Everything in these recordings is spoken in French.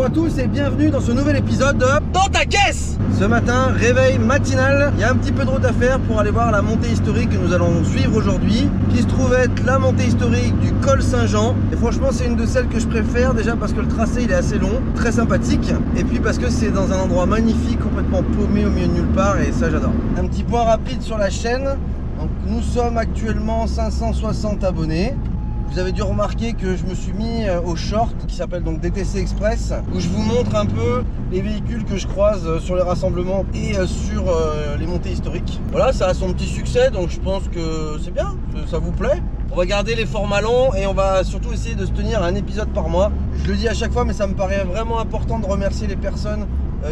à tous et bienvenue dans ce nouvel épisode de Dans ta caisse. Ce matin, réveil matinal, il y a un petit peu de route à faire pour aller voir la montée historique que nous allons suivre aujourd'hui, qui se trouve être la montée historique du col Saint-Jean. Et franchement, c'est une de celles que je préfère, déjà parce que le tracé il est assez long, très sympathique, et puis parce que c'est dans un endroit magnifique, complètement paumé au milieu de nulle part, et ça j'adore. Un petit point rapide sur la chaîne, donc nous sommes actuellement 560 abonnés. Vous avez dû remarquer que je me suis mis au short qui s'appelle donc DTC Express, où je vous montre un peu les véhicules que je croise sur les rassemblements et sur les montées historiques. Voilà, ça a son petit succès, donc je pense que c'est bien, ça vous plaît. On va garder les formats longs et on va surtout essayer de se tenir à un épisode par mois. Je le dis à chaque fois, mais ça me paraît vraiment important de remercier les personnes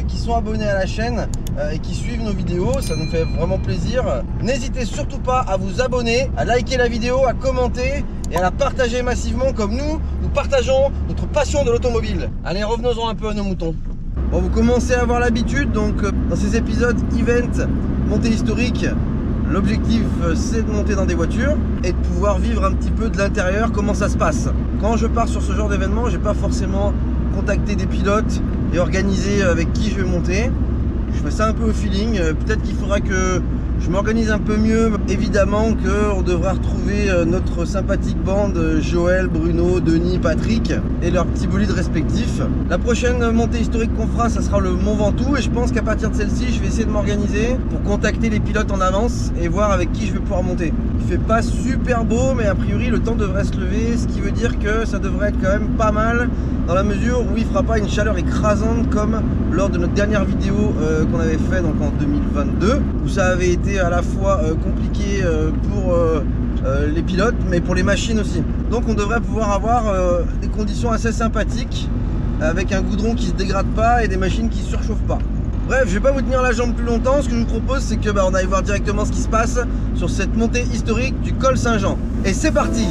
qui sont abonnés à la chaîne et qui suivent nos vidéos, ça nous fait vraiment plaisir. N'hésitez surtout pas à vous abonner, à liker la vidéo, à commenter et à la partager massivement comme nous partageons notre passion de l'automobile. Allez, revenons-en un peu à nos moutons. Bon, vous commencez à avoir l'habitude, donc dans ces épisodes event, montée historique, l'objectif c'est de monter dans des voitures et de pouvoir vivre un petit peu de l'intérieur, comment ça se passe. Quand je pars sur ce genre d'événement, j'ai pas forcément contacté des pilotes et organiser avec qui je vais monter. Je fais ça un peu au feeling. Peut-être qu'il faudra que je m'organise un peu mieux. Évidemment qu'on devra retrouver notre sympathique bande, Joël, Bruno, Denis, Patrick et leurs petits bolides respectifs. La prochaine montée historique qu'on fera, ça sera le Mont Ventoux, et je pense qu'à partir de celle-ci, je vais essayer de m'organiser pour contacter les pilotes en avance et voir avec qui je vais pouvoir monter. Il fait pas super beau, mais a priori le temps devrait se lever, ce qui veut dire que ça devrait être quand même pas mal, dans la mesure où il fera pas une chaleur écrasante comme lors de notre dernière vidéo qu'on avait fait donc en 2022, où ça avait été à la fois compliqué pour les pilotes mais pour les machines aussi. Donc on devrait pouvoir avoir des conditions assez sympathiques avec un goudron qui se dégrade pas et des machines qui surchauffent pas. Bref, je vais pas vous tenir la jambe plus longtemps. Ce que je vous propose, c'est que on aille voir directement ce qui se passe sur cette montée historique du col Saint-Jean. Et c'est parti!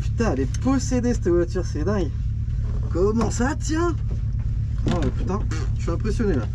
Putain, elle est possédée cette voiture, c'est dingue. Comment ça tient? Oh putain, je suis impressionné là.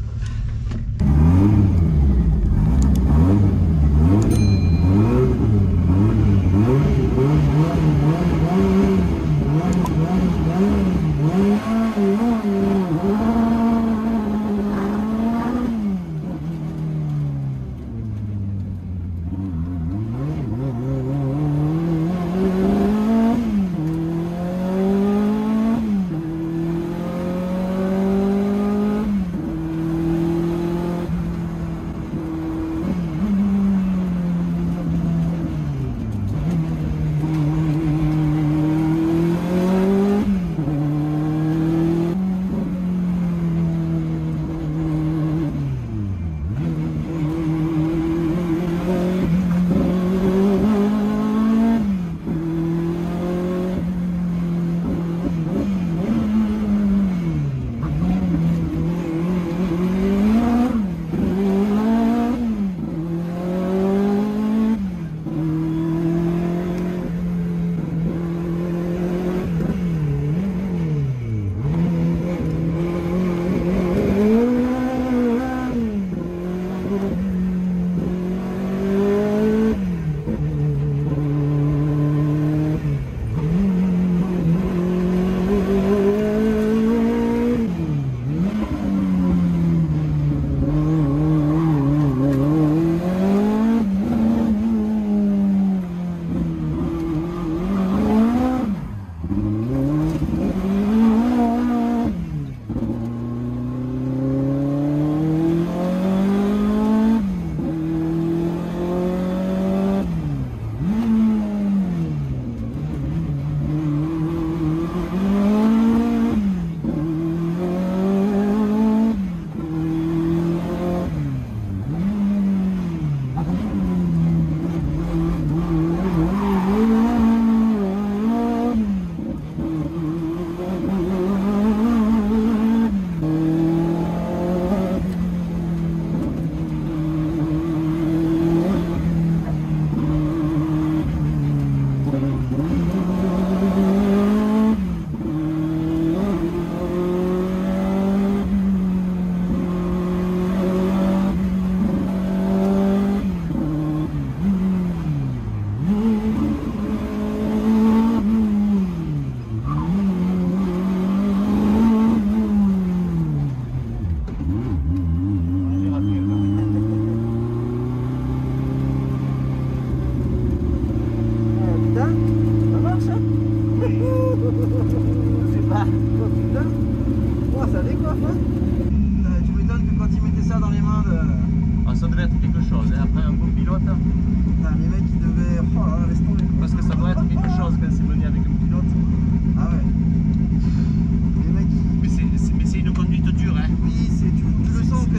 ça devait être quelque chose. Hein. Après, un bon pilote. Putain, les mecs, ils devaient. Oh là là, laisse tomber. Parce que ça doit être quelque chose quand c'est venu avec un pilote. Ah ouais. Les mecs. Mais c'est une conduite dure. Hein. Oui, tu le sens que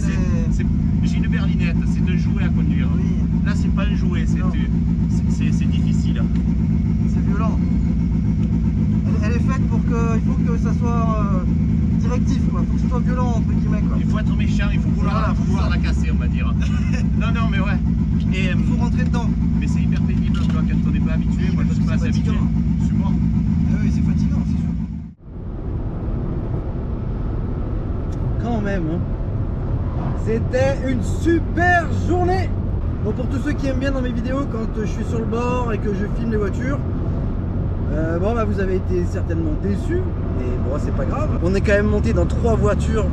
j'ai une berlinette, c'est un jouet à conduire. Oui. Là, c'est pas un jouet, c'est difficile. C'est violent. Elle est faite pour que. Il faut que ça soit directif, quoi. Il faut que ce soit violent, entre guillemets, quoi. Il faut être méchant, il faut vouloir la casser, on va dire. non, mais ouais. Et, il faut rentrer dedans. Mais c'est hyper pénible, tu vois, quand on n'est pas habitué. Oui, moi, je suis pas assez habitué. Je suis mort. Ah oui, c'est fatigant, c'est sûr. Quand même, hein. C'était une super journée. Bon, pour tous ceux qui aiment bien dans mes vidéos quand je suis sur le bord et que je filme les voitures, bon bah vous avez été certainement déçus, mais bon c'est pas grave. On est quand même monté dans 3 voitures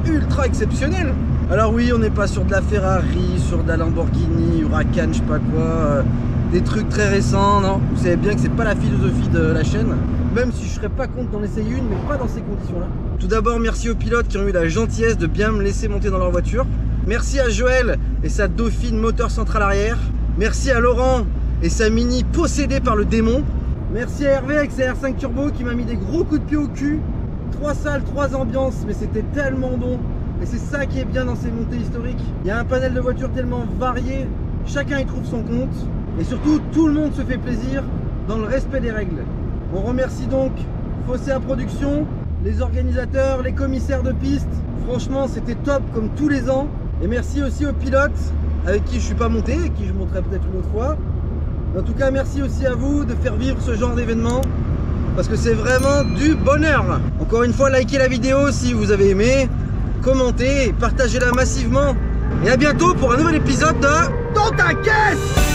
ultra exceptionnelles. Alors oui, on n'est pas sur de la Ferrari, sur de la Lamborghini, Huracan, je sais pas quoi, des trucs très récents, non. Vous savez bien que c'est pas la philosophie de la chaîne, même si je serais pas contre d'en essayer une, mais pas dans ces conditions-là. Tout d'abord, merci aux pilotes qui ont eu la gentillesse de bien me laisser monter dans leur voiture. Merci à Joël et sa Dauphine moteur central arrière. Merci à Laurent et sa Mini possédée par le démon. Merci à Hervé avec sa R5 Turbo qui m'a mis des gros coups de pied au cul. 3 salles, 3 ambiances, mais c'était tellement bon. Et c'est ça qui est bien dans ces montées historiques. Il y a un panel de voitures tellement varié, chacun y trouve son compte. Et surtout, tout le monde se fait plaisir dans le respect des règles. On remercie donc Fossea Production, les organisateurs, les commissaires de piste. Franchement, c'était top comme tous les ans. Et merci aussi aux pilotes avec qui je suis pas monté et qui je monterai peut-être une autre fois. En tout cas, merci aussi à vous de faire vivre ce genre d'événement parce que c'est vraiment du bonheur. Encore une fois, likez la vidéo si vous avez aimé, commentez, partagez-la massivement. Et à bientôt pour un nouvel épisode de Dans ta caisse.